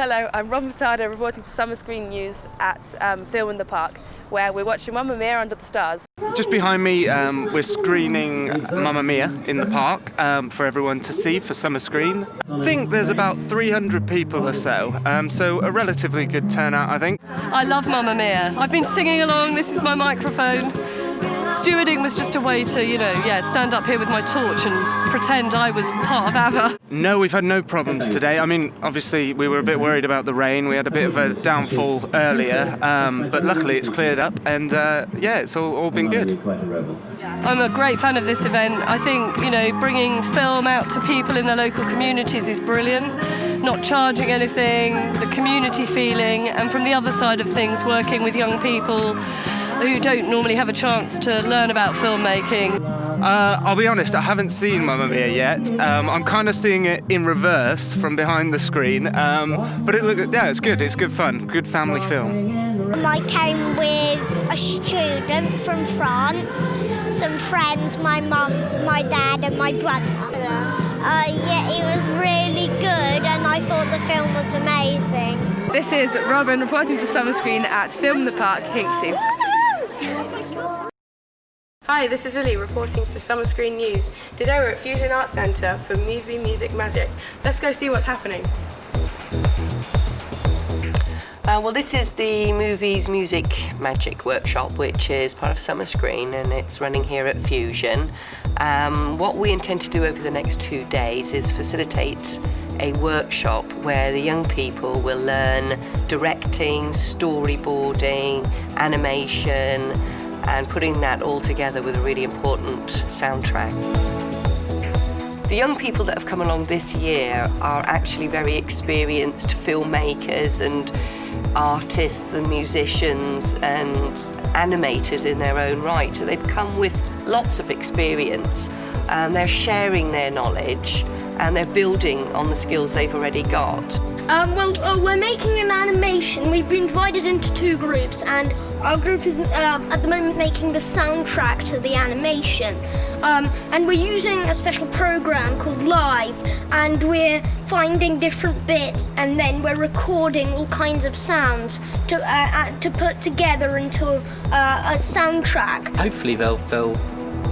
Hello, I'm Ron Furtado reporting for Summer Screen News at Film in the Park, where we're watching Mamma Mia Under the Stars. Just behind me, we're screening Mamma Mia in the park for everyone to see for Summer Screen. I think there's about 300 people or so, so a relatively good turnout, I think. I love Mamma Mia. I've been singing along, this is my microphone. Stewarding was just a way to, stand up here with my torch and pretend I was part of ABBA. No, we've had no problems today. I mean, obviously we were a bit worried about the rain. We had a bit of a downfall earlier, but luckily it's cleared up and it's all been good. I'm a great fan of this event. I think, bringing film out to people in their local communities is brilliant. Not charging anything, the community feeling, and from the other side of things, working with young people who don't normally have a chance to learn about filmmaking. I'll be honest, I haven't seen Mamma Mia yet. I'm kind of seeing it in reverse from behind the screen, but it's good. It's good fun, good family film. I came with a student from France, some friends, my mum, my dad and my brother. It was really good and I thought the film was amazing. This is Robin reporting for Summer Screen at Film in the Park, Hinksey. Hi, this is Lily reporting for Summer Screen News. Today we're at Fusion Arts Centre for Movie Music Magic. Let's go see what's happening. This is the Movies Music Magic workshop, which is part of Summer Screen, and it's running here at Fusion. What we intend to do over the next 2 days is facilitate a workshop where the young people will learn directing, storyboarding, animation, and putting that all together with a really important soundtrack. The young people that have come along this year are actually very experienced filmmakers and artists and musicians and animators in their own right. So they've come with lots of experience and they're sharing their knowledge and they're building on the skills they've already got. We're making an animation. We've been divided into 2 groups, and our group is at the moment making the soundtrack to the animation. And we're using a special program called Live, and we're finding different bits, and then we're recording all kinds of sounds to put together into a soundtrack. Hopefully they'll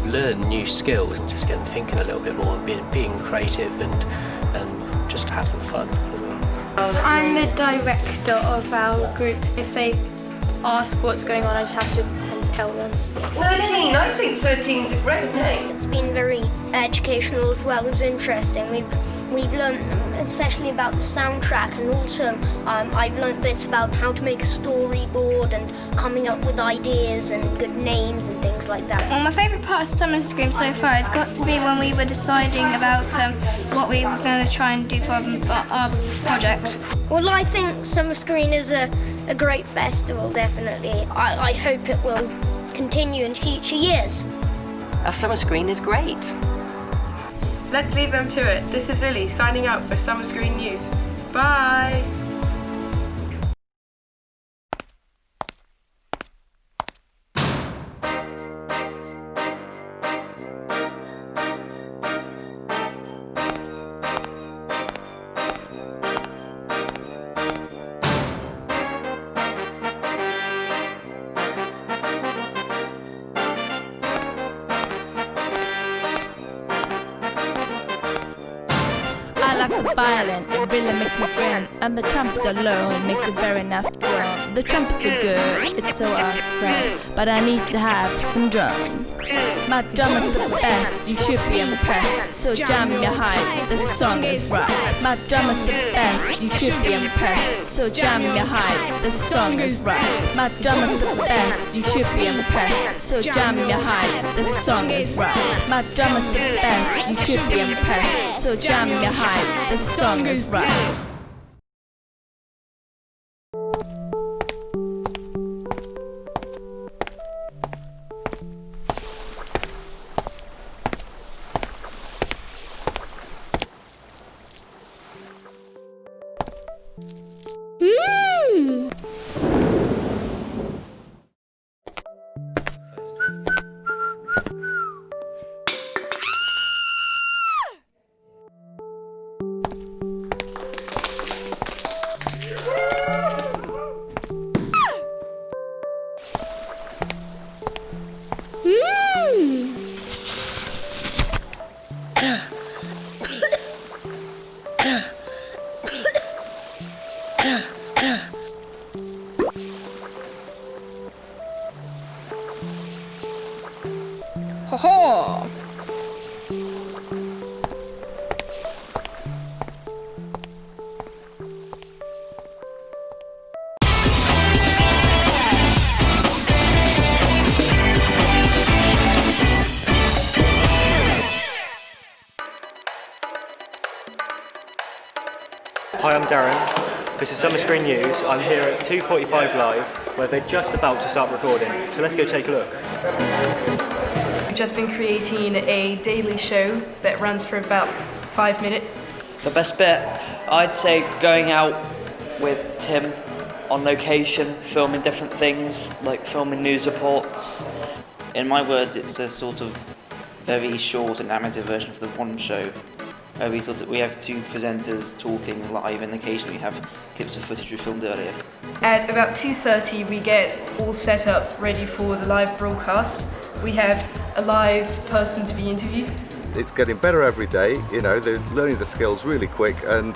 learn new skills, just get them thinking a little bit more, being creative and just having fun. I'm the director of our group. If they ask what's going on, I just have to tell them. 13, I think 13 is a great name. It's been very educational as well as interesting. We've learned especially about the soundtrack, and also I've learned bits about how to make a storyboard and coming up with ideas and good names and things like that. Well, my favourite part of Summer Screen so far has got to be when we were deciding about what we were going to try and do for our project. Well, I think Summer Screen is a great festival, definitely. I hope it will continue in future years. Our Summer Screen is great. Let's leave them to it. This is Lily signing out for Summer Screen News. Bye! I like the violin, it really makes me grin. And the trumpet alone makes it very nice drum. The trumpets are good, it's so awesome, but I need to have some drum. My drum is the best, you should be impressed. So jam your high, this song is right. My drum is the best, you should be impressed. So jam your high, this song is right. My drum is the best, you should be impressed. So jam your high, this song is right. My drum is the best, you should be impressed. So jam your high, this song is right. Ho ho! Hi, I'm Darren. This is Summer Screen News. I'm here at 2:45 Live, where they're just about to start recording. So let's go take a look. We've just been creating a daily show that runs for about 5 minutes. The best bit, I'd say going out with Tim on location, filming different things, like filming news reports. In my words, it's a sort of very short and amateur version of the One Show. We have two presenters talking live, and occasionally we have clips of footage we filmed earlier. At about 2:30 we get all set up ready for the live broadcast. We have a live person to be interviewed. It's getting better every day, you know, they're learning the skills really quick, and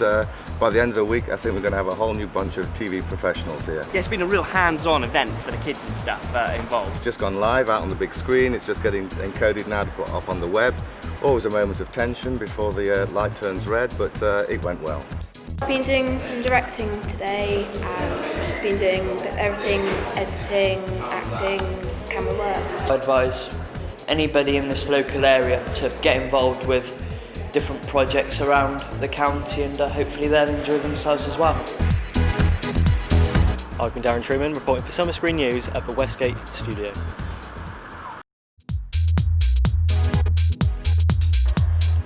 by the end of the week I think we're going to have a whole new bunch of TV professionals here. Yeah, it's been a real hands-on event for the kids and stuff involved. It's just gone live out on the big screen, it's just getting encoded now to put up on the web. Always a moment of tension before the light turns red, but it went well. I've been doing some directing today, and just been doing everything, editing, acting, camera work. I advise anybody in this local area to get involved with different projects around the county, and hopefully they'll enjoy themselves as well. I've been Darren Truman, reporting for Summer Screen News at the Westgate studio.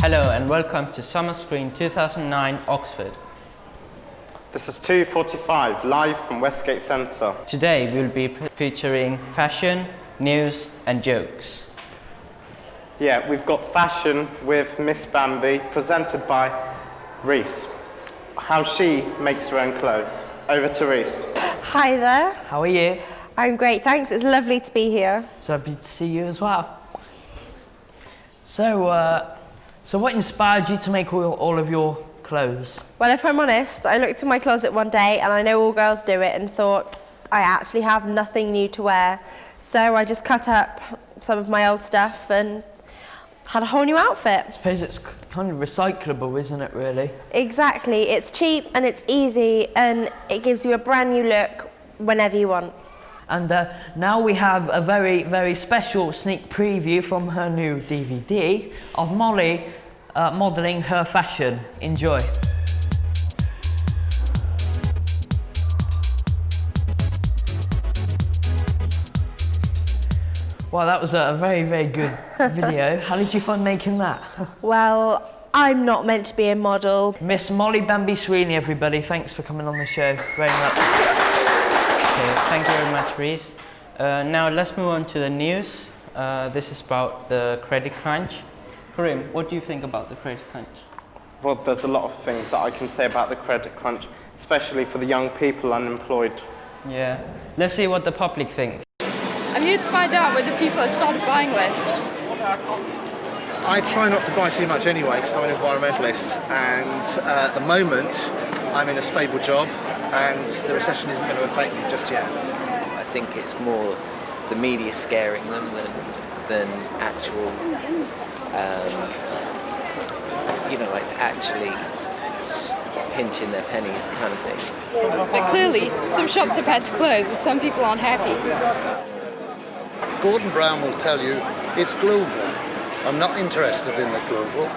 Hello and welcome to Summer Screen 2009 Oxford. This is 2:45 live from Westgate Centre. Today we'll be featuring fashion, news and jokes. Yeah, we've got fashion with Miss Bambi, presented by Reese. How she makes her own clothes. Over to Reese. Hi there. How are you? I'm great, thanks. It's lovely to be here. So happy to see you as well. So what inspired you to make all of your clothes? Well, if I'm honest, I looked in my closet one day and I know all girls do it and thought I actually have nothing new to wear. So I just cut up some of my old stuff and had a whole new outfit. I suppose it's kind of recyclable, isn't it, really? Exactly. It's cheap and it's easy and it gives you a brand new look whenever you want. And now we have a very, very special sneak preview from her new DVD of Molly modelling her fashion. Enjoy. Wow, that was a very, very good video. How did you find making that? Well, I'm not meant to be a model. Miss Molly Bambi Sweeney, everybody. Thanks for coming on the show very much. Okay, thank you very much, Reese. Now let's move on to the news. This is about the credit crunch. Karim, what do you think about the credit crunch? Well, there's a lot of things that I can say about the credit crunch, especially for the young people unemployed. Yeah. Let's see what the public think. I'm here to find out whether people have started buying less. I try not to buy too much anyway because I'm an environmentalist, and at the moment I'm in a stable job and the recession isn't going to affect me just yet. I think it's more the media scaring them than actual, like actually pinching their pennies kind of thing. But clearly, some shops have had to close and some people aren't happy. Gordon Brown will tell you it's global. I'm not interested in the global.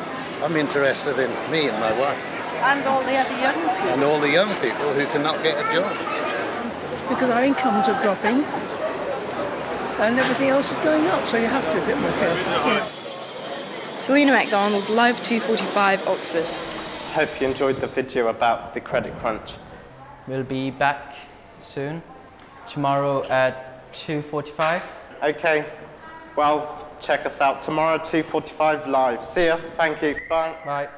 I'm interested in me and my wife. And all the other young people. And all the young people who cannot get a job. Because our incomes are dropping and everything else is going up, so you have to be a bit more careful. Yeah. Selena MacDonald, Live 2:45 Oxford. Hope you enjoyed the video about the credit crunch. We'll be back soon, tomorrow at 2:45. Okay, well, check us out tomorrow at 2:45 live. See ya, thank you, bye. Bye.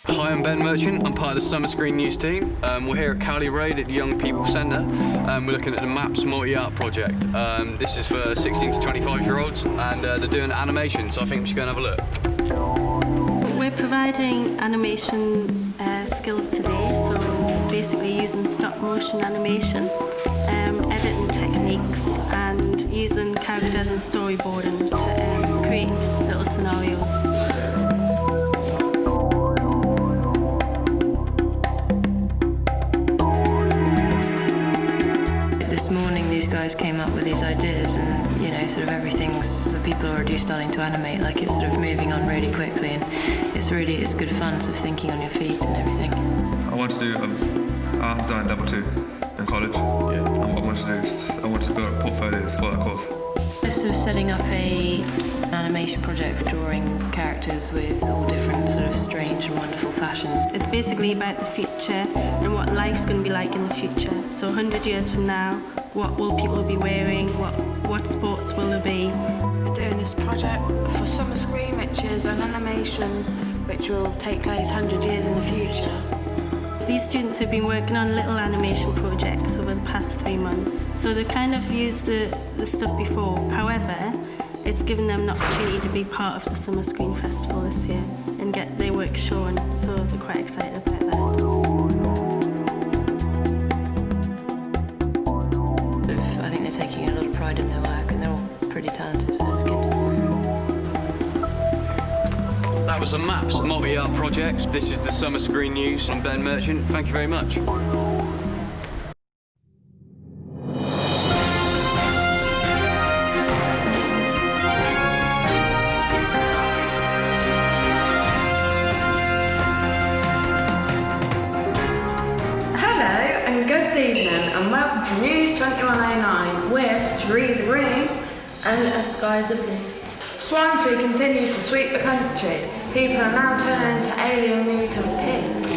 Hi, I'm Ben Merchant. I'm part of the Summer Screen News team. We're here at Cowley Road at the Young People Centre. We're looking at the MAPS multi-art project. This is for 16 to 25-year-olds, and they're doing animation, so I think we should go and have a look. We're providing animation skills today, so basically using stop-motion animation, editing techniques, and using characters and storyboarding to create little scenarios. This morning these guys came up with these ideas, and you know, sort of everything's sort of people are already starting to animate, like it's sort of moving on really quickly, and it's good fun, sort of thinking on your feet and everything. I want to do art design level 2 in college. And what I want to do is I want to build a portfolio for that course. Just sort of setting up an animation project for drawing characters with all different sort of strange and wonderful fashions. It's basically about the future and what life's going to be like in the future. So 100 years from now, what will people be wearing? What sports will there be? We're doing this project for Summer Screen, which is an animation which will take place 100 years in the future. These students have been working on little animation projects over the past 3 months, so they kind of used the stuff before. However, it's given them an opportunity to be part of the Summer Screen Festival this year and get their work shown, so they're quite excited about that. I think they're taking a lot of pride in their work, and they're all pretty talented, so it's good. That was the MAPS multi-art project. This is the Summer Screen News. I'm Ben Merchant. Thank you very much. Hello and good evening, and welcome to News 2109 with Theresa Green and Skies of Blue. Swine flu continues to sweep the country. People are now turning to alien mutant pigs.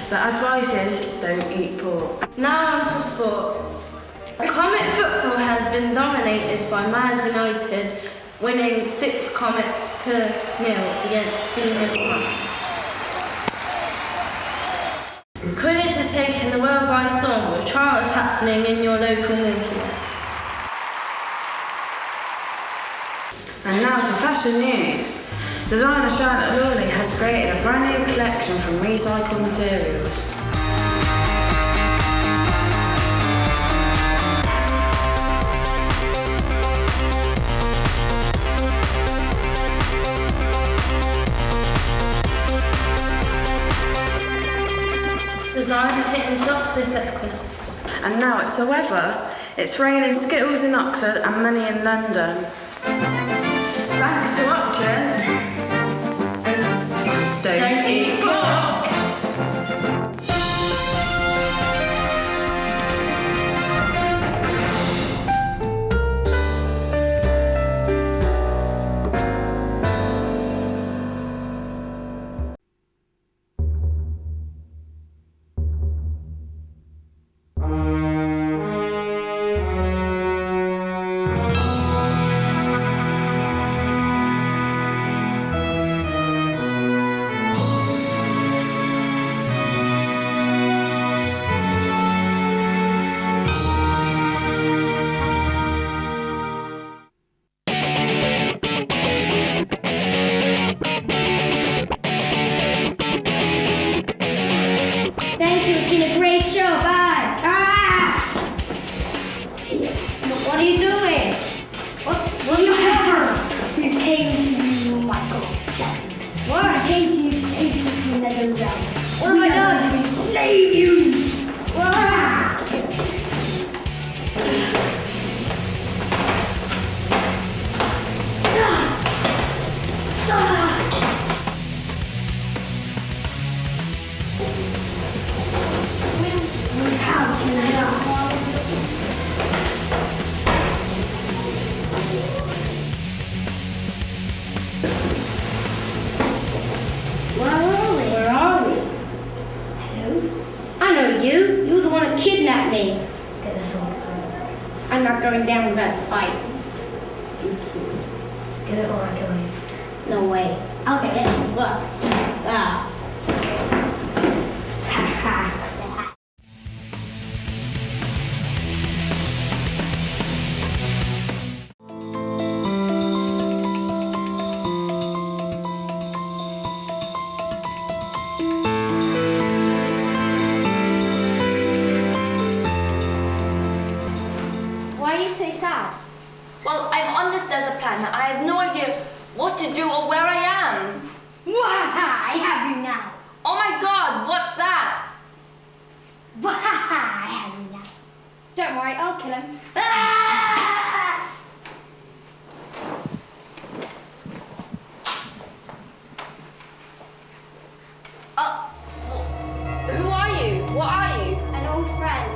The advice is don't eat pork. Now on to sports. Comet football has been dominated by Mars United, winning 6 Comets to 0 against Venus Park. Quidditch has taken the world by storm, with trials happening in your local Milky. And now to fashion news. Designer Charlotte Lawley has created a brand new collection from recycled materials. Designers hitting shops this equinox. And now it's the weather. It's raining Skittles in Oxford and many in London. Thanks for watching. And don't eat pork. Thank you, it's been a great show. Bye. What are you doing? What's your problem? You came to me, Michael Jackson. Well, I came to you to take you to another round. What have I done to enslave you? Where are we? Hello? I know you. You're the one that kidnapped me. Get this on. I'm not going down without a fight. Get it or I kill you. No way. I'll get it. Look. Well, I'm on this desert planet. I have no idea what to do or where I am. Why have you now? Oh my God, what's that? Why have you now? Don't worry, I'll kill him. Ah! Who are you? What are you? An old friend.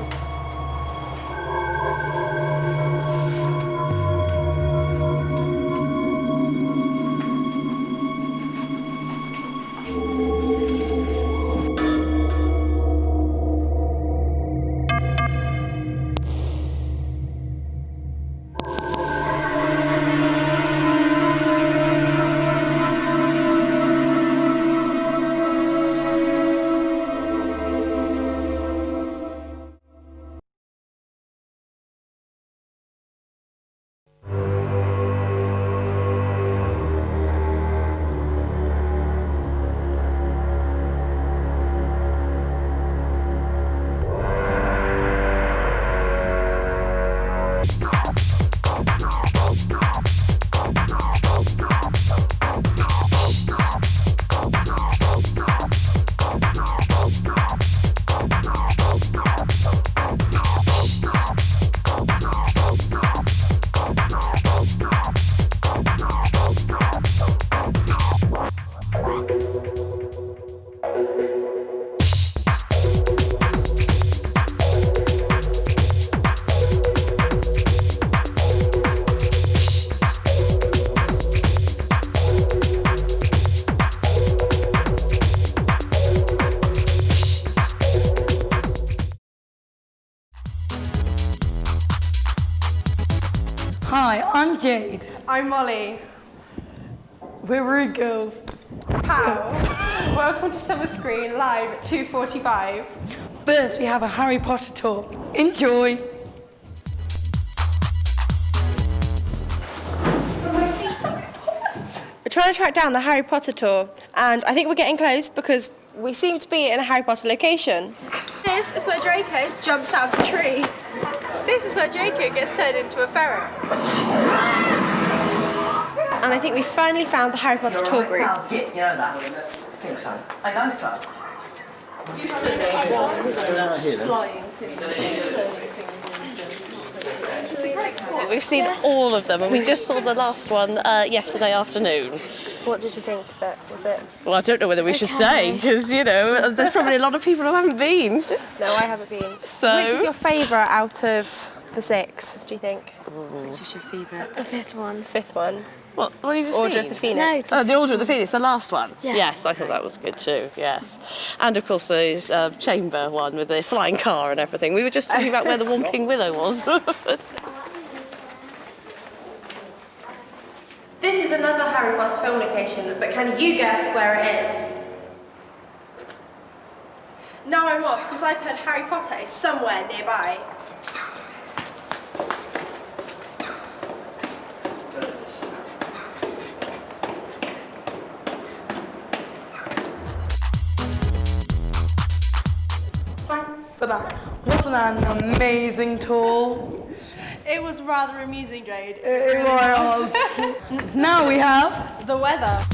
Hi, I'm Jade. I'm Molly. We're Rude Girls. Pow! Welcome to Summer Screen live at 2:45. First, we have a Harry Potter tour. Enjoy. We're trying to track down the Harry Potter tour, and I think we're getting close because we seem to be in a Harry Potter location. This is where Draco jumps out of the tree. This is where Draco gets turned into a ferret. And I think we finally found the Harry Potter tour group. You know that? I think so. I know so. We've seen all of them, and we just saw the last one yesterday afternoon. What did you think of it? Was it? Well, I don't know whether we should say, because, you know, there's probably a lot of people who haven't been. No, I haven't been. So... Which is your favourite out of the 6, do you think? Which is your favourite? The 5th one. 5th one. What have you Order seen? of the Phoenix. Oh, the Order of the Phoenix, the last one. Yeah. Yes, I thought that was good too. Yes, and of course the chamber one with the flying car and everything. We were just talking about where the Whomping Willow was. This is another Harry Potter film location, but can you guess where it is? Now I'm off because I've heard Harry Potter is somewhere nearby. Thanks for that. Wasn't that an amazing tour? It was rather amusing, Jade. It was. Now we have the weather.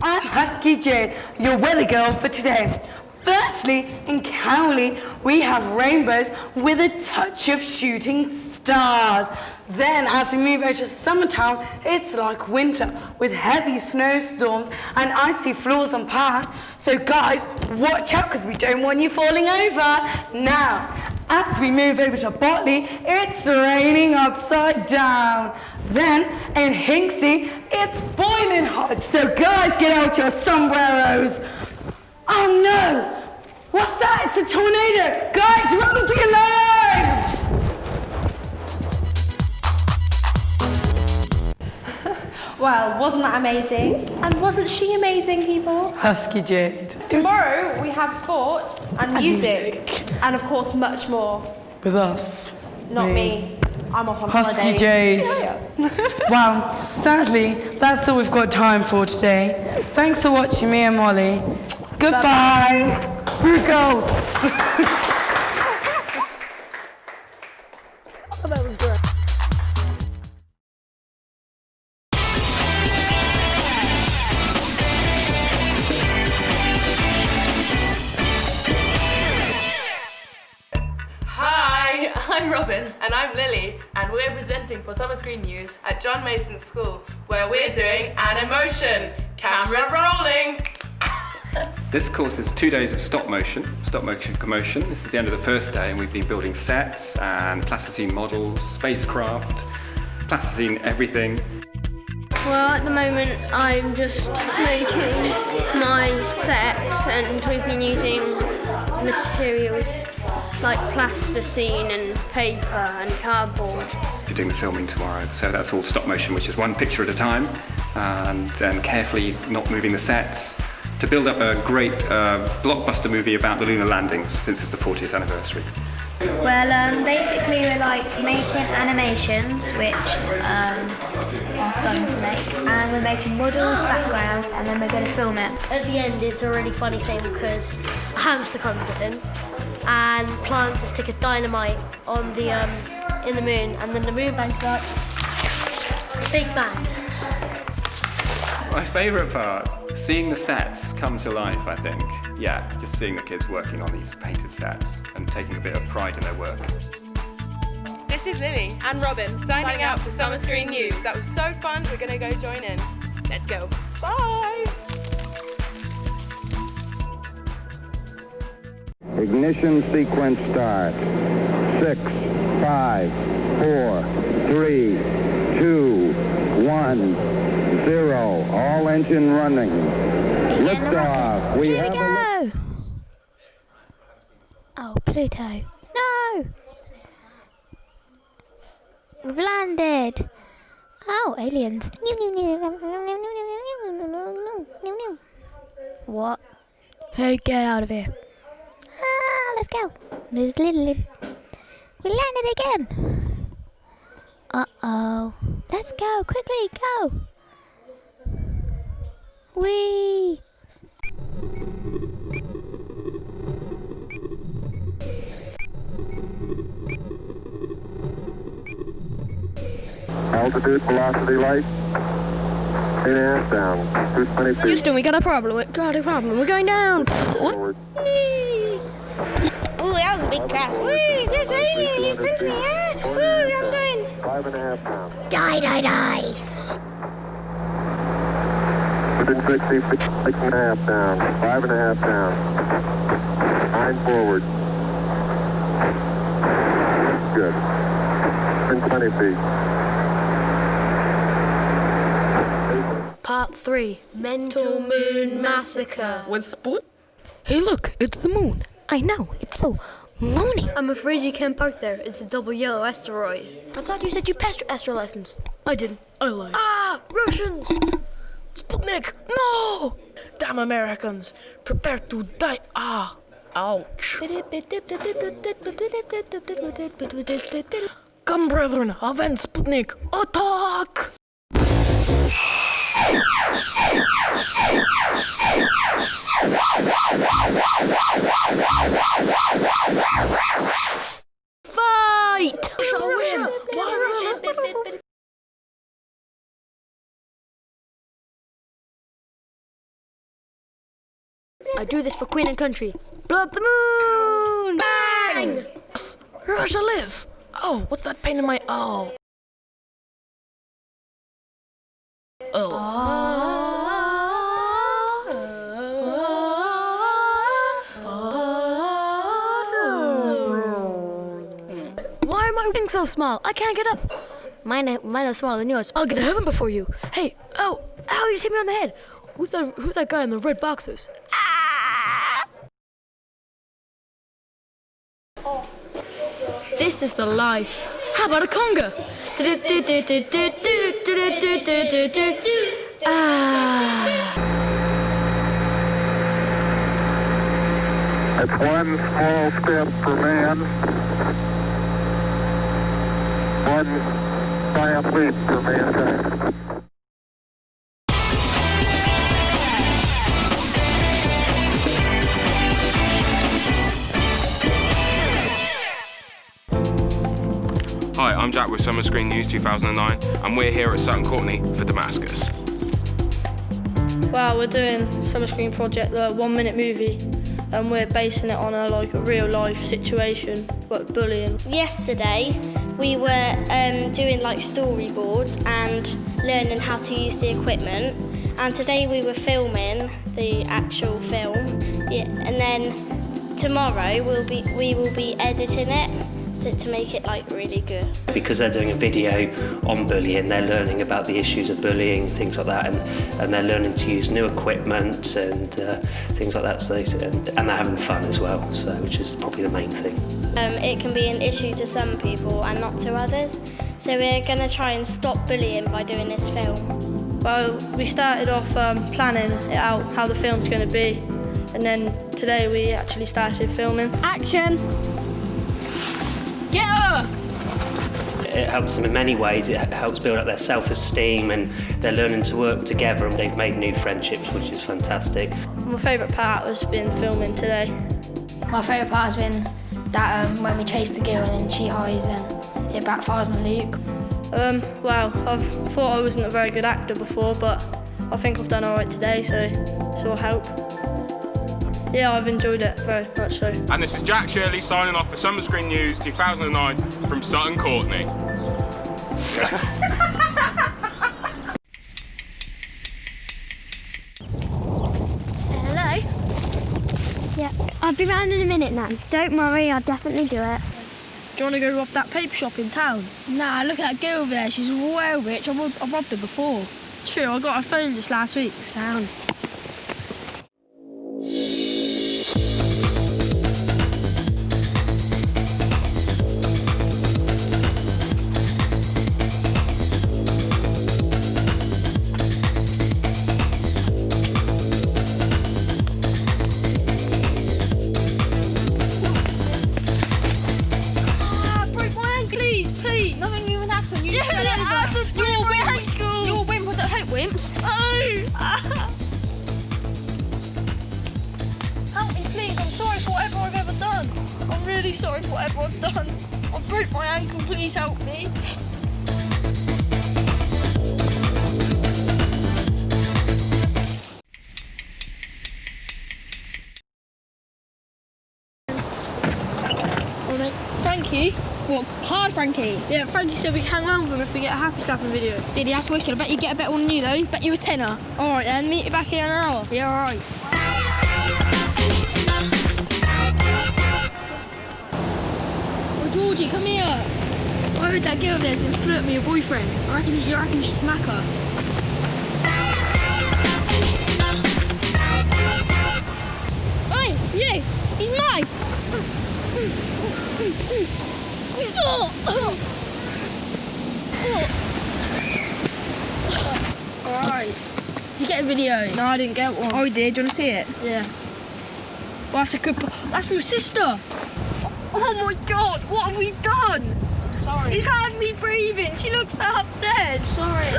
I'm Husky Jade, your weather girl for today. Firstly, in Cowley, we have rainbows with a touch of shooting stars. Then, as we move over to Summertown, it's like winter with heavy snowstorms and icy floors on paths. So guys, watch out because we don't want you falling over. Now, as we move over to Botley, it's raining upside down. Then, in Hinksey, it's boiling hot. So guys, get out your sombreros. Oh no! What's that? It's a tornado! Guys, run to your lives! Well, wasn't that amazing? And wasn't she amazing, people? Husky Jade. Tomorrow we have sport and music. And of course much more. With us. Not me. I'm off on Husky holiday. Jade. Well, sadly, that's all we've got time for today. Thanks for watching me and Molly. Goodbye. Rude girls. Oh, that was I'm Robin. And I'm Lily. And we're presenting for Summer Screen News at John Mason School, where we're doing Animotion. Cameras rolling! This course is 2 days of stop motion commotion. This is the end of the first day, and we've been building sets and plasticine models, spacecraft, plasticine everything. Well, at the moment I'm just making my sets, and we've been using materials like plasticine and paper and cardboard. We're doing the filming tomorrow, so that's all stop motion, which is one picture at a time, and carefully not moving the sets, to build up a great blockbuster movie about the lunar landings, since it's the 40th anniversary. Well, basically we're like making animations which are fun to make, and we're making models, backgrounds, and then we're going to film it. At the end it's a really funny thing because a hamster comes in and plants a stick of dynamite on the in the moon, and then the moon bangs up. Big bang. My favourite part, seeing the sets come to life, I think. Yeah, just seeing the kids working on these painted sets and taking a bit of pride in their work. This is Lily and Robin signing out for Summer Screen News. That was so fun. We're going to go join in. Let's go. Bye! Ignition sequence start. 6, 5, 4, 3, 2, 1, 0. All engine running. Liftoff. We have a... Oh, Pluto. No! We've landed. Oh, aliens. What? Hey, get out of here. Let's go. We landed again. Uh-oh. Let's go, quickly, go. Whee! Altitude, velocity, light. 8.5 down. 220 feet. Houston, we got a problem. We're going down. Forward. Ooh, that was a big crash. Whee! This alien, he's pinched me, yeah? Ooh, I'm going. 5.5 down. Die. Within 60 feet, 6.5 down. 5.5 down. 9 forward. Good. Within 20 feet. Part 3, Mental Moon Massacre. With Spoot? Hey, look, it's the moon. I know, it's so moony. I'm afraid you can't park there. It's a double yellow asteroid. I thought you said you passed your astro license. I didn't. I lied. Ah, Russians! Sputnik, no! Damn Americans, prepare to die. Ah, ouch. Come, brethren, avenge Sputnik, attack! Fight! Russia! I do this for Queen and Country. Blow up the moon! Bang! Russia live! Oh, what's that pain in my... Oh. Why are my wings so small? I can't get up. Mine are smaller than yours. I'll get to heaven before you. Hey, ow, you just hit me on the head. Who's that guy in the red boxers? This is the life. How about a conga? It's one small step for man, one giant leap for mankind. Hi, I'm Jack with Summer Screen News 2009, and we're here at Sutton Courtenay for Damascus. Well, we're doing Summer Screen Project, the 1 minute movie and we're basing it on a real life situation, like bullying. Yesterday we were doing like storyboards and learning how to use the equipment, and today we were filming the actual film. Yeah, and then tomorrow we will be editing it to make it like really good. Because they're doing a video on bullying, they're learning about the issues of bullying, things like that, and they're learning to use new equipment and things like that. So, and they're having fun as well, so which is probably the main thing. It can be an issue to some people and not to others. So we're going to try and stop bullying by doing this film. Well, we started off planning it out, how the film's going to be, and then today we actually started filming. Action! Get her! It helps them in many ways. It helps build up their self-esteem, and they're learning to work together, and they've made new friendships, which is fantastic. My favourite part was been filming today. My favourite part has been that when we chased the girl and then she hides and it backfires on Luke. Well, I've thought I wasn't a very good actor before, but I think I've done all right today, so this will help. Yeah, I've enjoyed it very much so. And this is Jack Shirley signing off for Summer Screen News 2009 from Sutton Courtenay. Hello? Yeah, I'll be round in a minute, Nan. Don't worry, I'll definitely do it. Do you want to go rob that paper shop in town? Nah, look at that girl over there. She's well rich. I've robbed her before. True, I got her phone just last week. Sound. Help me, please. I'm sorry for whatever I've ever done. I'm really sorry for whatever I've done. I broke my ankle. Please help me. Frankie? What? Hard Frankie? Yeah, Frankie said we can hang around with him if we get a happy slapping video. Did he? That's wicked. I bet you get a better one than you though. Bet you a tenner. Alright then, meet you back here in an hour. Yeah, alright. Oh, Georgie, come here. I heard that girl there's been flirting with your boyfriend. I reckon you should smack her. Oi, you! He's mine! Alright. Did you get a video? No, I didn't get one. Oh, you did? Do you want to see it? Yeah. Well, that's a good... That's my sister! Oh my god, what have we done? Sorry. She's hardly breathing. She looks half dead. Sorry.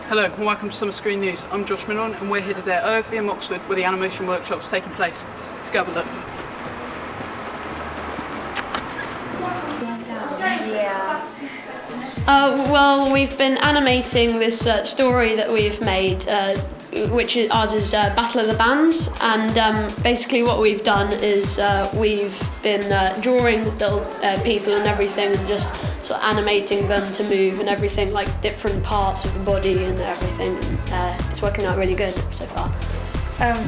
Hello and welcome to Summer Screen News. I'm Josh Minon and we're here today at OFE Oxford where the animation workshop's taking place. Let's go have a look. Well, we've been animating this story that we've made, which is ours is Battle of the Bands, and basically what we've done is we've been drawing little people and everything, and just sort of animating them to move and everything, like different parts of the body and everything. It's working out really good so far.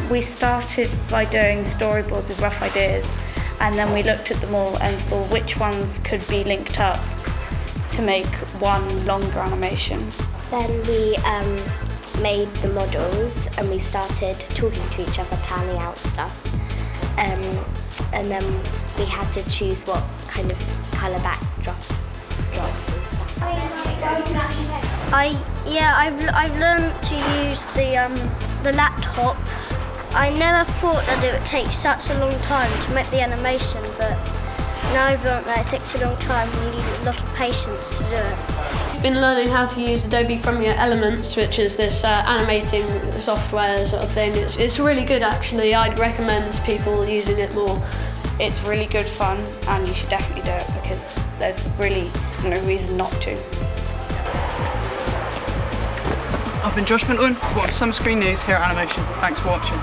We started by doing storyboards of rough ideas, and then we looked at them all and saw which ones could be linked up to make one longer animation. Then we made the models and we started talking to each other, planning out stuff. And then we had to choose what kind of colour backdrops and stuff. I've learned to use the laptop. I never thought that it would take such a long time to make the animation, but now I've learned that it takes a long time and you need a lot of patience to do it. been learning how to use Adobe Premiere Elements, which is this animating software sort of thing. It's really good actually. I'd recommend people using it more. It's really good fun and you should definitely do it because there's really no reason not to. I've been Josh Minton, watching Summer Screen News here at Animation. Thanks for watching.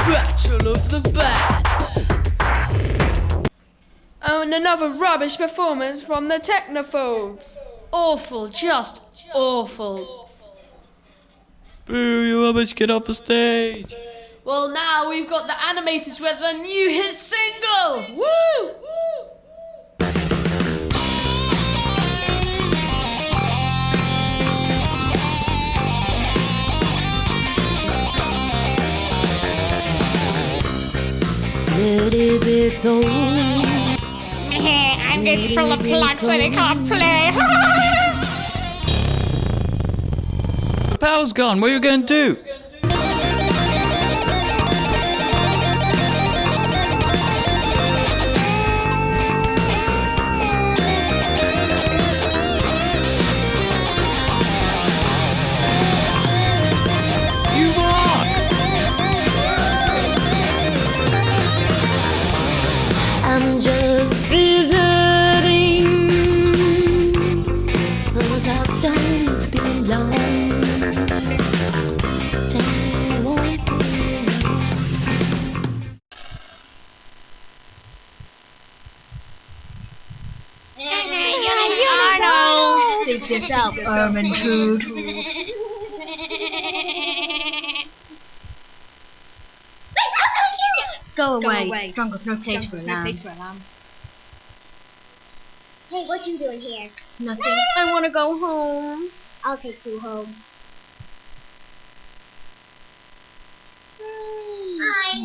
Battle of the Bands. Oh, and another rubbish performance from the Technophobes. Awful, just awful. Boo, you rubbish, get off the stage. Well, now we've got the animators with a new hit single. Woo! Little bit old. I'm just full of plugs so they can't play. The power's gone, what are you going to do? I'm just visiting, 'cause I've don't belong. They won't Arnold! Speak yourself, Ermintrude. Go away. Jungle's no place for a lamb. Hey, what you doing here? Nothing. I want to go home. I'll take you home. Hi.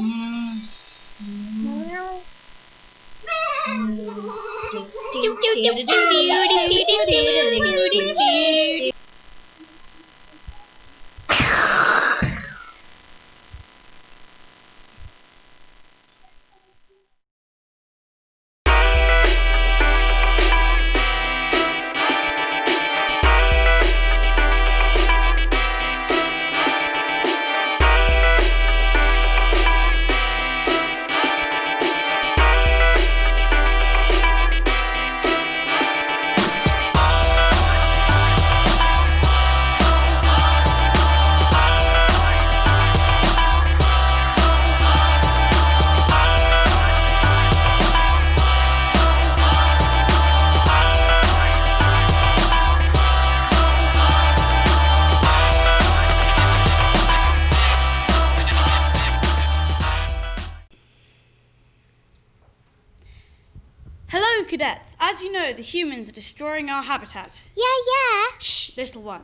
Hello, cadets. As you know, the humans are destroying our habitat. Yeah. Shh, little one.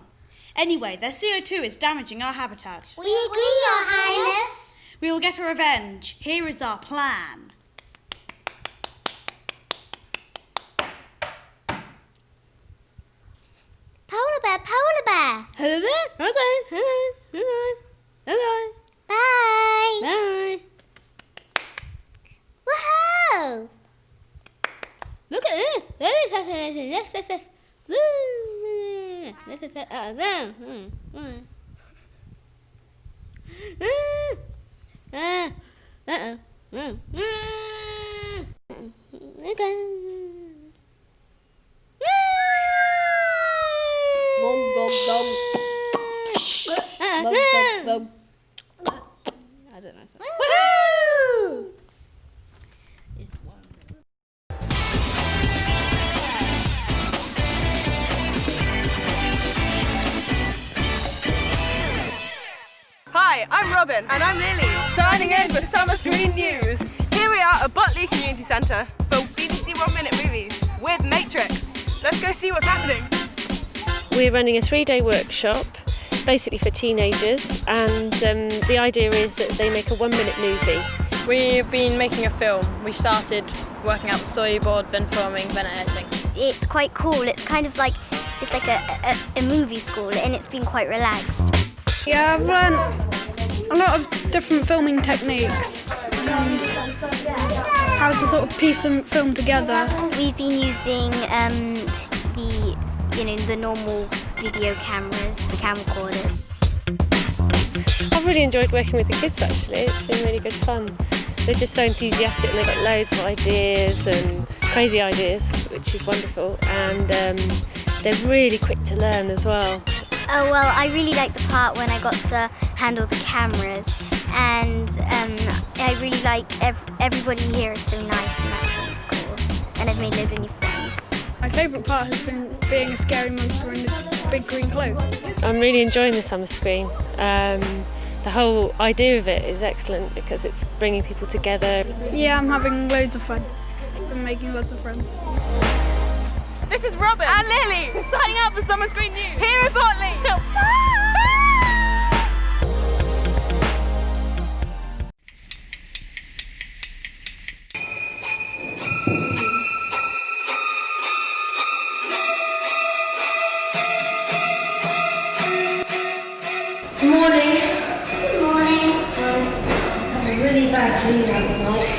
Anyway, their CO2 is damaging our habitat. We agree, Your Highness. We will get a revenge. Here is our plan. Polar bear. Polar bear? Okay. Bye. Bye. Bye. Woohoo! Look at this. I don't know. Woohoo! Hi, I'm Robin. And I'm Lily. Signing in for Summer Screen News. Here we are at Butley Community Centre for BBC 1 Minute Movies with Matrix. Let's go see what's happening. We're running a 3-day workshop, basically for teenagers, and the idea is that they make a 1-minute movie. We've been making a film. We started working out the storyboard, then filming, then editing. It's quite cool. It's kind of like, it's like a movie school, and it's been quite relaxed. Yeah, I've learned a lot of different filming techniques and how to sort of piece some film together. We've been using the normal video cameras, the camcorders. I've really enjoyed working with the kids actually, it's been really good fun. They're just so enthusiastic and they've got loads of ideas and crazy ideas, which is wonderful, and they're really quick to learn as well. Oh well, I really liked the part when I got to handle the cameras, and I really like everybody here is so nice and that's really cool, and I've made loads of new friends. My favourite part has been being a scary monster in a big green cloak. I'm really enjoying the summer screen. The whole idea of it is excellent because it's bringing people together. Yeah, I'm having loads of fun. I'm making lots of friends. This is Robin and Lily signing out for Summer Screen News here at Botley. Good morning. Good morning. I had a really bad dream last night.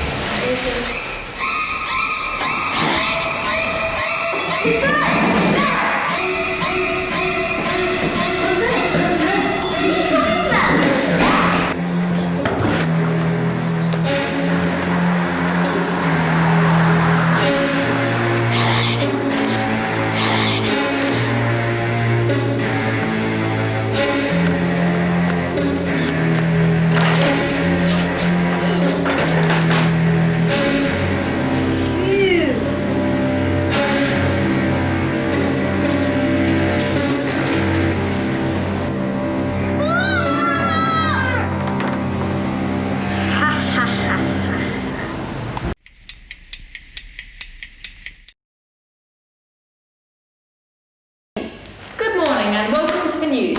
And welcome to the news.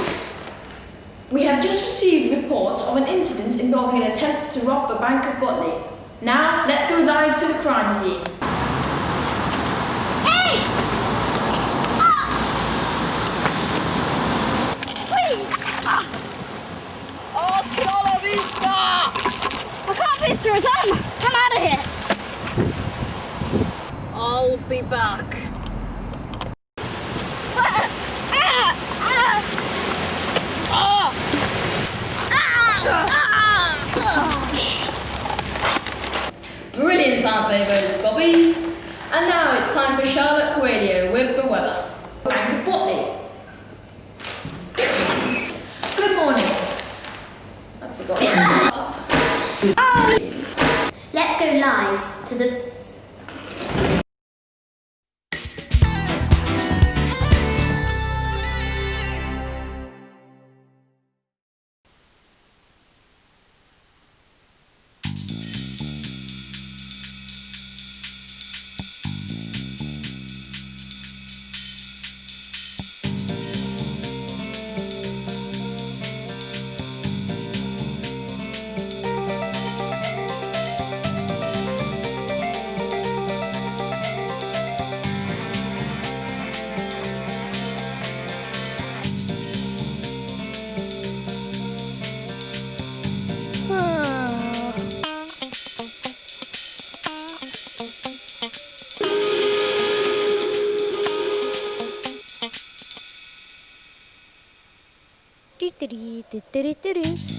We have just received reports of an incident involving an attempt to rob the Bank of Botley. Now, let's go live to the crime scene. Hey! Please! Hasta la vista! I can't be through his arm! Come out of here! I'll be back. Brilliant, aren't they, those bobbies? And now it's time for Charlotte Coelho with the weather. Bank of Botley. Good morning. I forgot. Let's go live to the...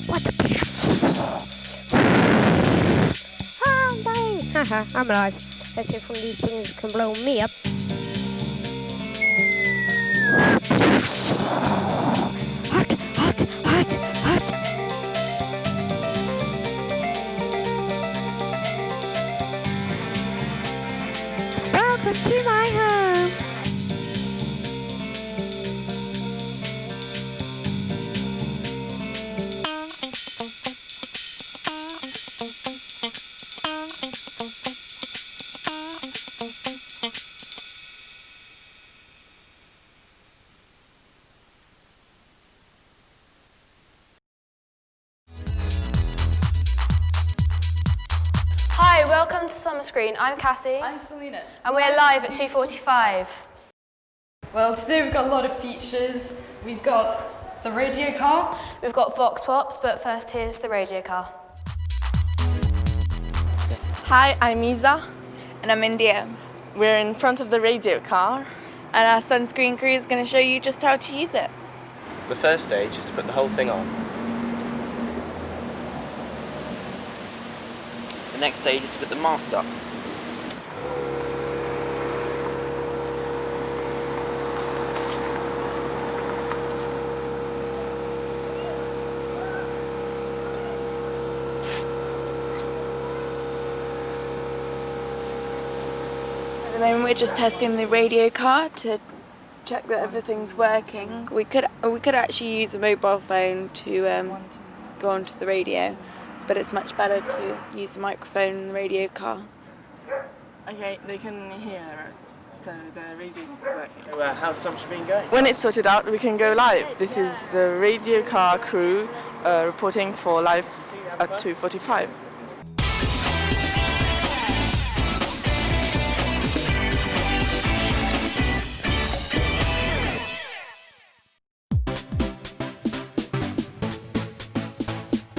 What the? I'm dying. Haha, I'm alive. Let's see if one of these things can blow me up. Hot, hot, hot, hot. Welcome to my home. Hi, welcome to Summer Screen. I'm Cassie. I'm Selena. And we're live at 2:45. Well, today we've got a lot of features. We've got the radio car. We've got Vox Pops, but first here's the radio car. Hi, I'm Isa. And I'm India. We're in front of the radio car, and our sunscreen crew is going to show you just how to use it. The first stage is to put the whole thing on. The next stage is to put the mask up. At the moment we're just testing the radio car to check that everything's working. We could actually use a mobile phone to go onto the radio, but it's much better to use the microphone in the radio car. Okay, they can hear us, so the radio's working. So, how's Sunscreen going? When it's sorted out, we can go live. This is the radio car crew reporting for live at 2:45.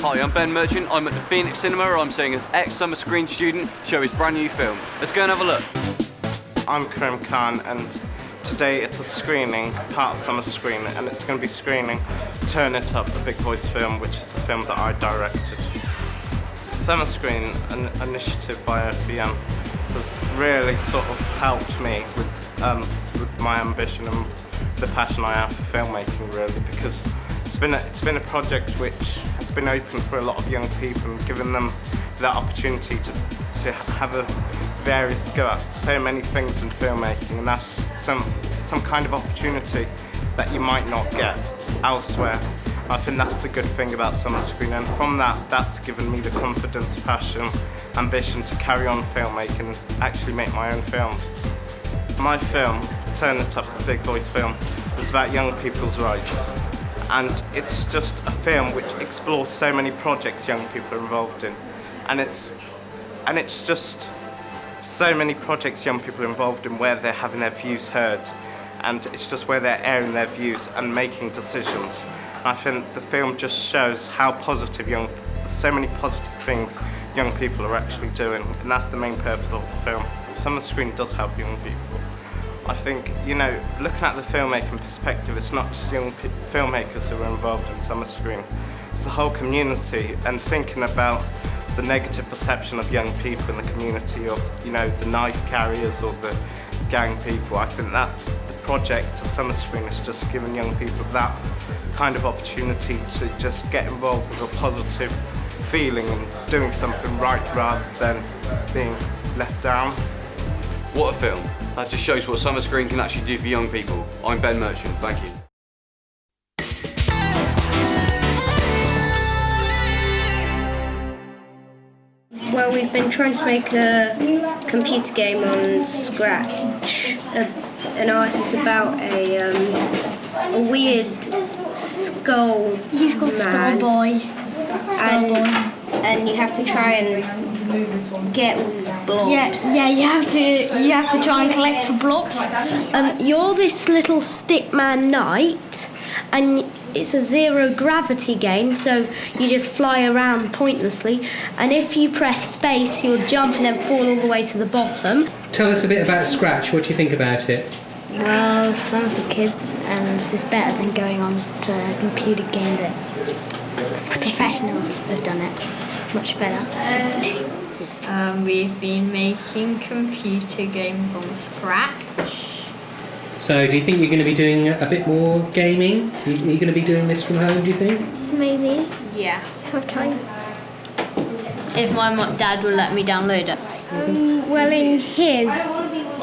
Hi, I'm Ben Merchant. I'm at the Phoenix Cinema. I'm seeing an ex-Summer Screen student show his brand new film. Let's go and have a look. I'm Karim Khan, and today it's a screening, part of Summer Screen, and it's going to be screening Turn It Up, a Big Voice film, which is the film that I directed. Summer Screen, an initiative by FBM, has really sort of helped me with my ambition and the passion I have for filmmaking, really, because it's been a project which has been open for a lot of young people and given them that opportunity to have a various go at so many things in filmmaking, and that's some kind of opportunity that you might not get elsewhere. I think that's the good thing about Summer Screen, and from that's given me the confidence, passion, ambition to carry on filmmaking and actually make my own films. My film, Turn It Up, a Big Voice film, is about young people's rights. And it's just a film which explores so many projects young people are involved in. And it's just so many projects young people are involved in where they're having their views heard. And it's just where they're airing their views and making decisions. And I think the film just shows how positive so many positive things young people are actually doing. And that's the main purpose of the film. Summer Screen does help young people. I think, looking at the filmmaking perspective, it's not just young filmmakers who are involved in Summer Screen. It's the whole community, and thinking about the negative perception of young people in the community, of the knife carriers or the gang people. I think that the project of Summer Screen has just given young people that kind of opportunity to just get involved with a positive feeling and doing something right rather than being left down. What a film. That just shows what Summer Screen can actually do for young people. I'm Ben Merchant, thank you. Well, we've been trying to make a computer game on Scratch. It's about a weird skull. He's called Skullboy. And you have to try and get all these blobs. Yeah, you have to try and collect for blobs. You're this little stickman knight, and it's a zero gravity game, so you just fly around pointlessly. And if you press space, you'll jump and then fall all the way to the bottom. Tell us a bit about Scratch. What do you think about it? Well, it's fun for kids, and it's better than going on to a computer game that professionals have done it much better. We've been making computer games on Scratch. So do you think you're going to be doing a bit more gaming? Are you going to be doing this from home, do you think? Maybe. Yeah. Have time. If my dad will let me download it. Well, in his,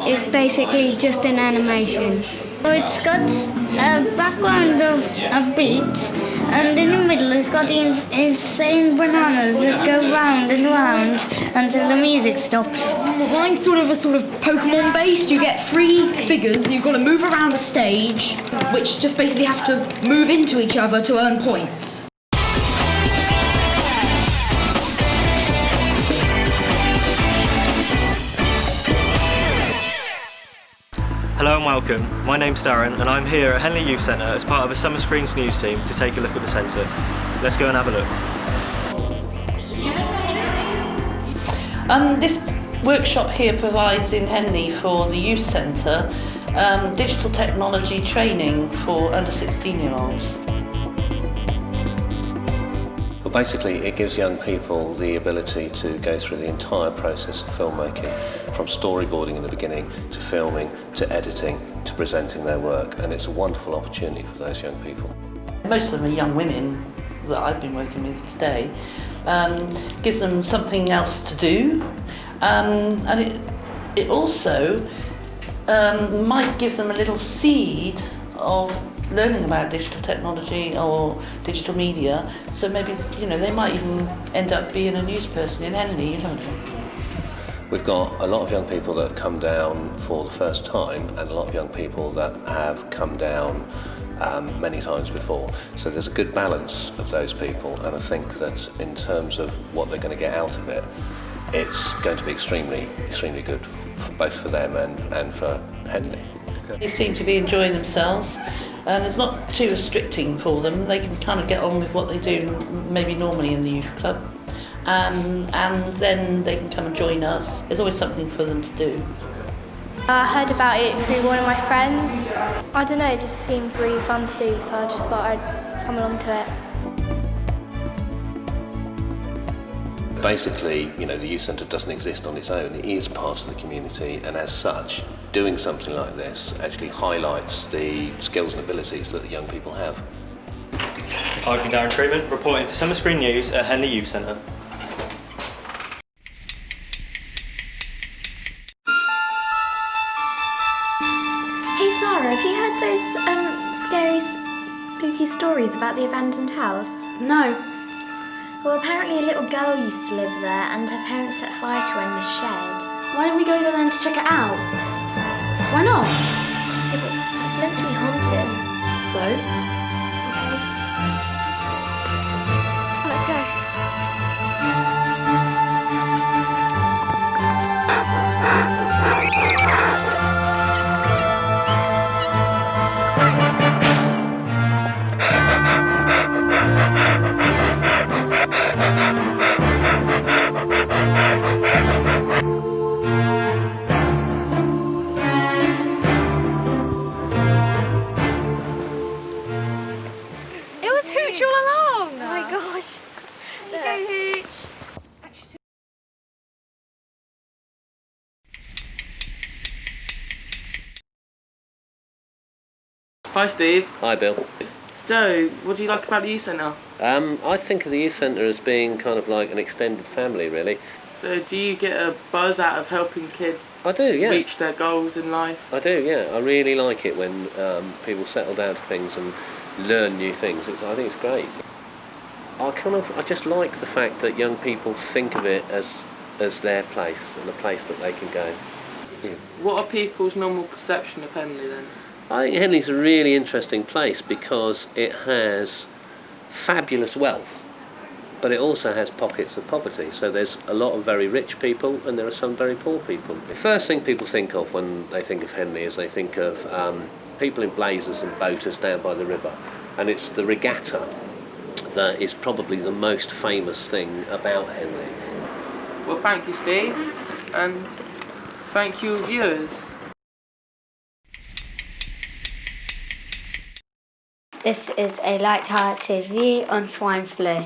it's basically just an animation. It's got a background of beats, and in the middle it's got these insane bananas that go round and round until the music stops. Mine's sort of Pokemon based. You get 3 figures, you've got to move around a stage, which just basically have to move into each other to earn points. Hello and welcome. My name's Darren and I'm here at Henley Youth Centre as part of a Summer Screens news team to take a look at the centre. Let's go and have a look. This workshop here provides in Henley for the youth centre digital technology training for under 16-year-olds. Well, basically it gives young people the ability to go through the entire process of filmmaking, from storyboarding in the beginning to filming to editing to presenting their work, and it's a wonderful opportunity for those young people. Most of them are young women that I've been working with today. Gives them something else to do, and it also might give them a little seed of learning about digital technology or digital media, so maybe, you know, they might even end up being a news person in Henley, you know. We've got a lot of young people that have come down for the first time and a lot of young people that have come down many times before. So there's a good balance of those people, and I think that in terms of what they're going to get out of it, it's going to be extremely good, both for them and for Henley. They seem to be enjoying themselves, and it's not too restricting for them. They can kind of get on with what they do maybe normally in the youth club, and then they can come and join us. There's always something for them to do. I heard about it through one of my friends. I don't know, it just seemed really fun to do, so I just thought I'd come along to it. Basically, you know, the youth centre doesn't exist on its own. It is part of the community, and as such, doing something like this actually highlights the skills and abilities that the young people have. I've been Darren Freeman, reporting for Summer Screen News at Henley Youth Centre. Hey Sarah, have you heard those scary, spooky stories about the abandoned house? No. Well, apparently a little girl used to live there and her parents set fire to her in the shed. Why don't we go there then to check it out? Why not? Yeah, but it's meant to be haunted. So? Let's go. It was Hooch all along! Oh my gosh. Go Hooch. Hi Steve. Hi Bill. So, what do you like about the youth centre? I think of the youth centre as being kind of like an extended family, really. So, do you get a buzz out of helping kids I do, yeah. reach their goals in life? I do, yeah. I really like it when people settle down to things and learn new things. I think it's great. I just like the fact that young people think of it as their place and a place that they can go. Yeah. What are people's normal perception of Henley then? I think Henley's a really interesting place because it has fabulous wealth, but it also has pockets of poverty. So there's a lot of very rich people and there are some very poor people. The first thing people think of when they think of Henley is they think of people in blazers and boaters down by the river, and it's the regatta that is probably the most famous thing about Henley. Well, thank you Steve, and thank you viewers. This is a light-hearted view on swine flu.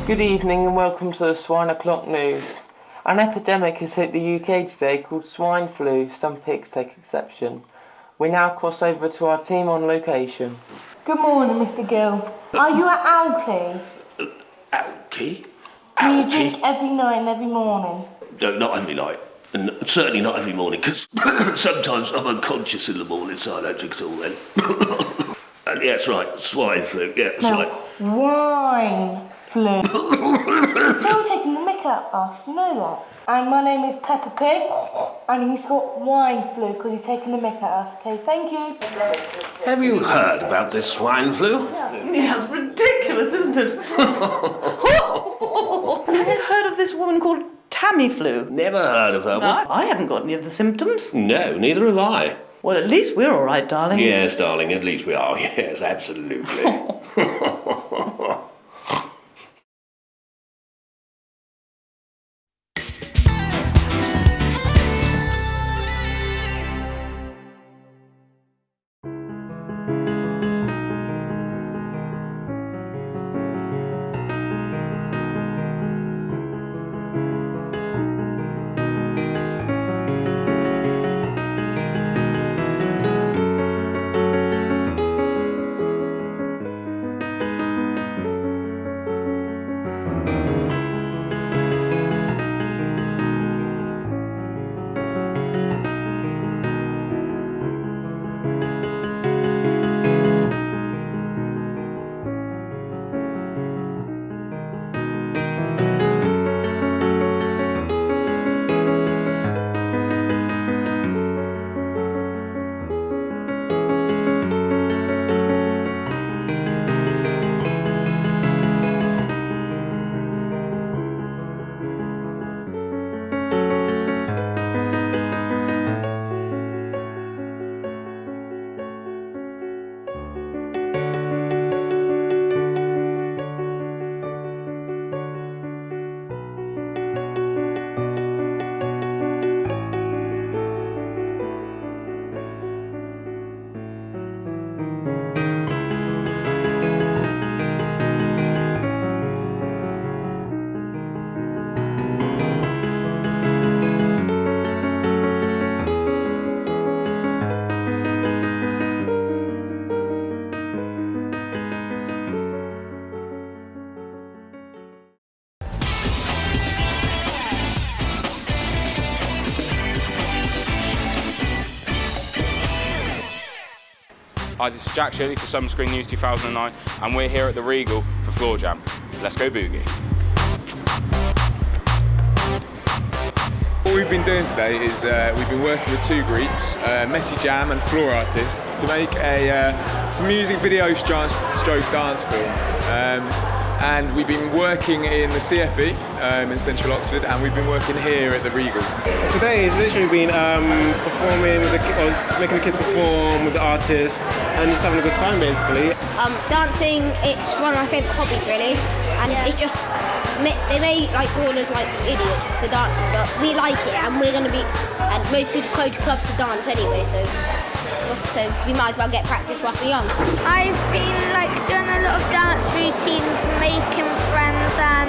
Good evening and welcome to the Swine O'Clock News. An epidemic has hit the UK today called swine flu, some pigs take exception. We now cross over to our team on location. Good morning, Mr. Gill. Are you at Alki? Alki? Do you drink every night and every morning? No, not every night. And certainly not every morning, because sometimes I'm unconscious in the morning, so I don't drink at all then. And yeah, that's right, swine flu, yeah, that's right. Wine flu. He's still taking the mick at us, you know that? And my name is Peppa Pig, and he's got wine flu because he's taking the mick at us. Okay, thank you. Have you heard about this swine flu? Yeah, it's ridiculous, isn't it? And have you heard of this woman called Tamiflu? Never heard of that. No, I haven't got any of the symptoms. No, neither have I. Well, at least we're all right, darling. Yes, darling, at least we are. Yes, absolutely. Hi, this is Jack Shirley for Summer Screen News 2009 and we're here at the Regal for Floor Jam. Let's go boogie. What we've been doing today is we've been working with two groups, Messy Jam and Floor Artists, to make some music video stroke dance film. And we've been working in the CFE in Central Oxford, and we've been working here at the Regal. Today has literally been performing with making the kids perform with the artists and just having a good time basically. Dancing, it's one of my favourite hobbies really, and it's just, they may call us idiots for dancing, but we like it and we're going to be, and most people go to clubs to dance anyway, so we might as well get practice while we're young. I've been doing a lot of dance routines, making friends and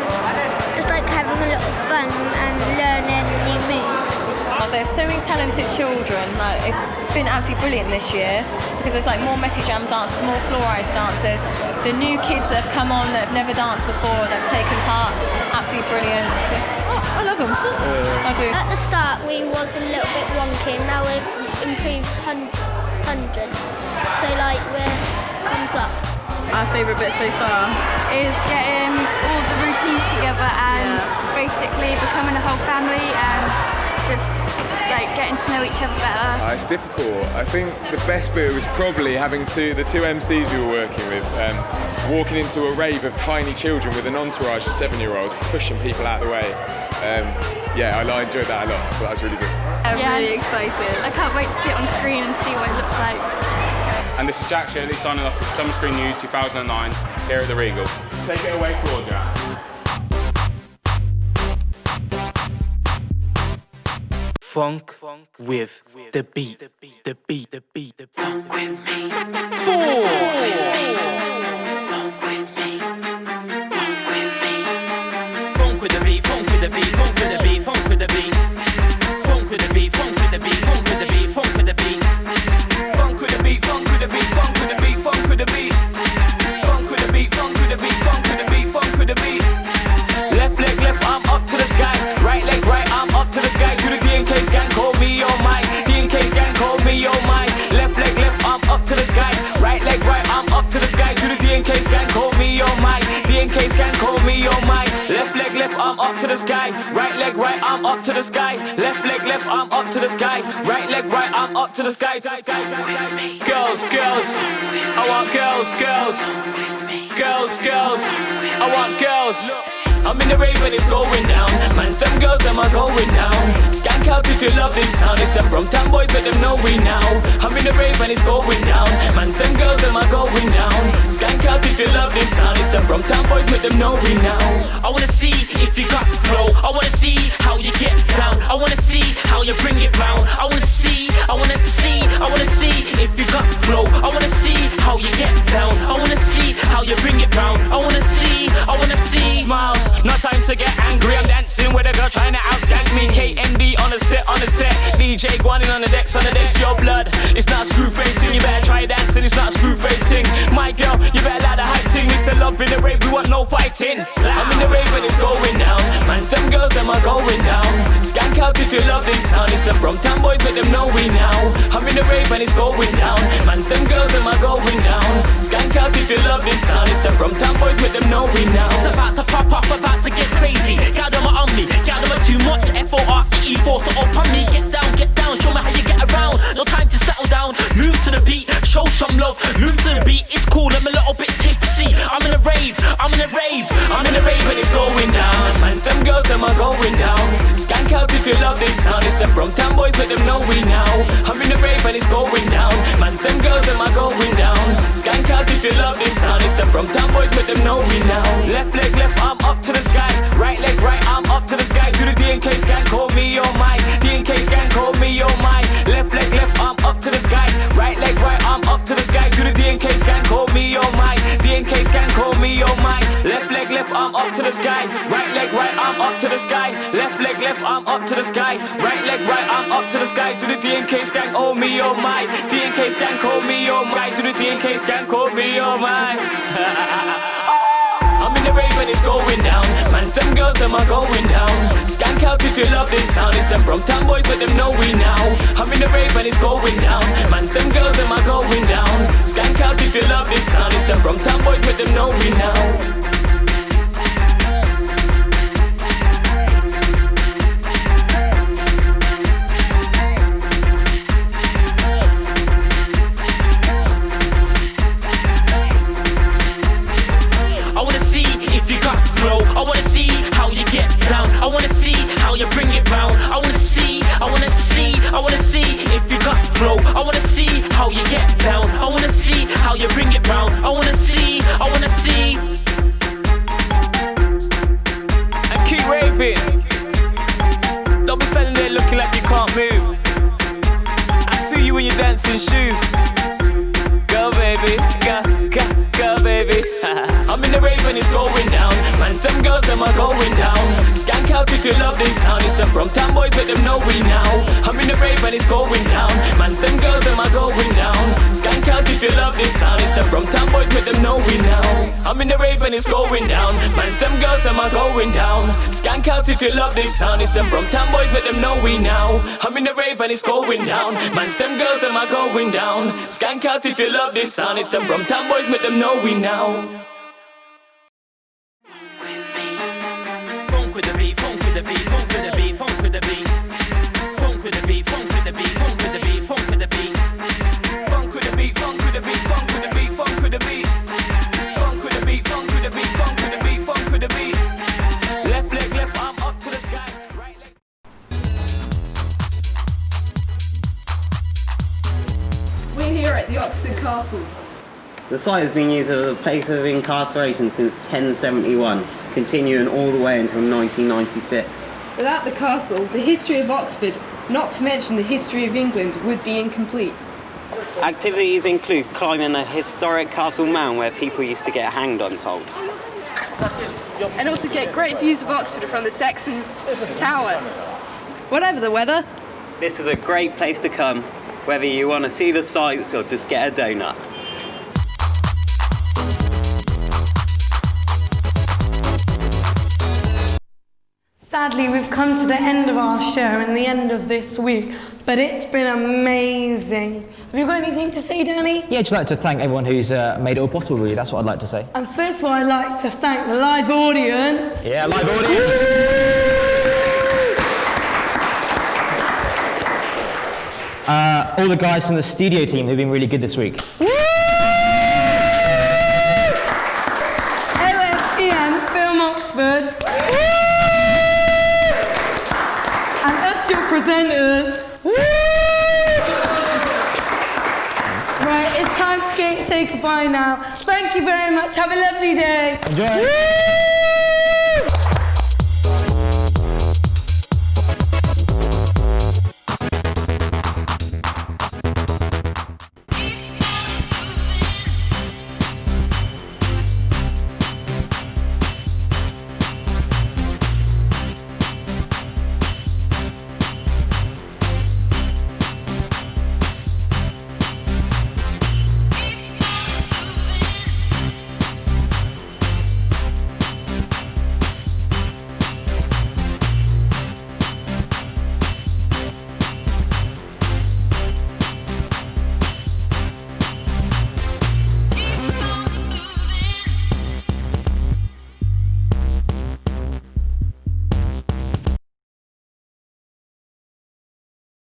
just having a lot of fun and learning new moves. There's so many talented children. It's been absolutely brilliant this year because there's more Messy Jam dancers, more Floor Ice dancers. The new kids that have come on that have never danced before that have taken part, absolutely brilliant. I love them. I do. At the start we was a little bit wonky, now we've improved hundreds. So we're thumbs up. Our favourite bit so far is getting all the routines together and basically becoming a whole family and just getting to know each other better. It's difficult. I think the best bit was probably having the two MCs we were working with walking into a rave of tiny children with an entourage of 7-year-olds pushing people out of the way. I enjoyed that a lot. I thought that was really good. I'm really excited. I can't wait to see it on screen and see what it looks like. And this is Jack Shirley signing off with Summer Screen News 2009 here at the Regal. Take it away, Floor Jam. Funk with the beat, the funk with me. Funk with the beat, funk with the beat, funk with the beat, funk with the beat. Funk with the beat, funk with the beat, funk with the beat, funk with the beat. Funk with the beat, funk with the beat, funk with the beat, funk with the beat. Funk with the beat, funk with the beat, funk with the beat, funk with the beat. Left leg left arm up to the sky, right leg right arm up to the sky. Do the DNK scan, call me oh my. DNK scan, call me oh my. Left leg left arm up to the sky, right leg right arm up to the sky. Do the DNK scan, call me oh my. DNK scan, call me oh my. Left leg left arm up to the sky, right leg right arm up to the sky. Left leg left arm up to the sky, right leg right arm up to the sky. Girls, girls, I want girls, girls. Girls, girls, I want girls. I'm in the rave and it's going down. Man, them girls, them are going down. Skank out if you love this sound. It's them Brumtown boys, let them know we now. I'm in the rave and it's going down. Man, them girls, them are going down. Skank out if you love this sound. It's them Brumtown boys, let them know we now. I wanna see if you got flow. I wanna see how you get down. I wanna see how you bring it round. I wanna see if you got flow. I wanna see how you get down. I wanna see how you bring it round. I wanna see smiles. Not time to get angry. I'm dancing with a girl trying to outskank me. KMD on the set. DJ Guanin on the decks, your blood. It's not a screw face thing. You better try dancing. It's not a screw face thing. My girl, you better let the hype thing. It's a love in the rave. We want no fighting. I'm in the rave and it's going down. Man, them girls, them are going down. Skank out if you love this sound. It's the Brumtown boys, let them know we now. I'm in the rave and it's going down. Man, them girls, them are going down. Skank out if you love this sound. It's the Brumtown boys, let them know we now. It's about to pop off, about to get crazy. Gal them are on me, gal them are too much. FORCE, force to up on me. Get down, show me how you get around. No time to settle down, move to the beat. Show some love, move to the beat. It's cool, I'm a little bit tipsy. I'm in a rave and it's going down. Man, them girls, them are going down. Skank out if you love this sound. It's the Brumtown boys, let them know we now. I'm in the rave and it's going down. Man, them girls, them are going down. Skank out if you love this sound. It's the Brumtown boys, let them know we now. Left leg, left arm up to the sky. Right leg, right arm up to the sky. Do the DNK scan, call me oh my. DNK scan, call me oh my. Left leg, left arm up to the sky. Right leg, right arm up to the sky. Do the DNK scan, call me oh my. DNK scan, call me oh my. Left leg, left arm up to the sky. Right leg, right arm up to the sky. Left leg, left arm up to the sky. Right leg, right arm up to the sky. Do the DNK scan, oh me oh my. DNK scan, call me oh my. Do the DNK scan, call me oh my. I'm in the rave and it's going down. Man, them girls, them are going down. Skank out if you love this sound. It's them Brumtown boys, let them know we now. I'm in the rave and it's going down. Man, them girls, them are going down. Skank out if you love this sound. It's them Brumtown boys, let them know we now. I wanna see how you get down. I wanna see how you bring it round. I wanna see if you got flow. I wanna see how you get down. I wanna see how you bring it round. I wanna see. And keep raving. Don't be standing there looking like you can't move. I see you in your dancing shoes. Go baby, go baby. I'm in the rave and it's going down. Man, them girls, them are going down. Skank out if you love this sound. It's the Brumtown boys, let them know we now. I'm in the rave and it's going down. Man, them girls, them are going down. Skank out if you love this sound. It's the Brumtown boys, let them know we now. I'm in the rave and it's going down. Man, them girls, them are going down. Skank out if you love this sound. It's the Brumtown boys, let them know we now. I'm in the rave and it's going down. Man, them girls, them are going down. Skank out if you love this sound. It's the Brumtown boys, let them know we now. Funk with the beat, funk with the beat, funk with the beat, funk with the beat. Funk with the beat, funk with the beat, funk with the beat, funk with the beat. Funk with the beat, funk with the beat, funk with the beat, funk with the beat. Funk with the beat, funk with the beat, funk with the beat, funk with the beat. Left leg, left arm up to the sky. Right leg. We're here at the Oxford Castle. The site has been used as a place of incarceration since 1071, continuing all the way until 1996. Without the castle, the history of Oxford, not to mention the history of England, would be incomplete. Activities include climbing a historic castle mound where people used to get hanged, I'm told. And also get great views of Oxford from the Saxon Tower. Whatever the weather. This is a great place to come, whether you want to see the sights or just get a donut. Sadly, we've come to the end of our show and the end of this week, but it's been amazing. Have you got anything to say, Danny? Yeah, I'd just like to thank everyone who's made it all possible, really. That's what I'd like to say. And first of all, I'd like to thank the live audience. Yeah, live audience. All the guys from the studio team who've been really good this week. LFPM Film Oxford. presenters. Woo! Right, it's time to say goodbye now. Thank you very much. Have a lovely day. Enjoy. Woo!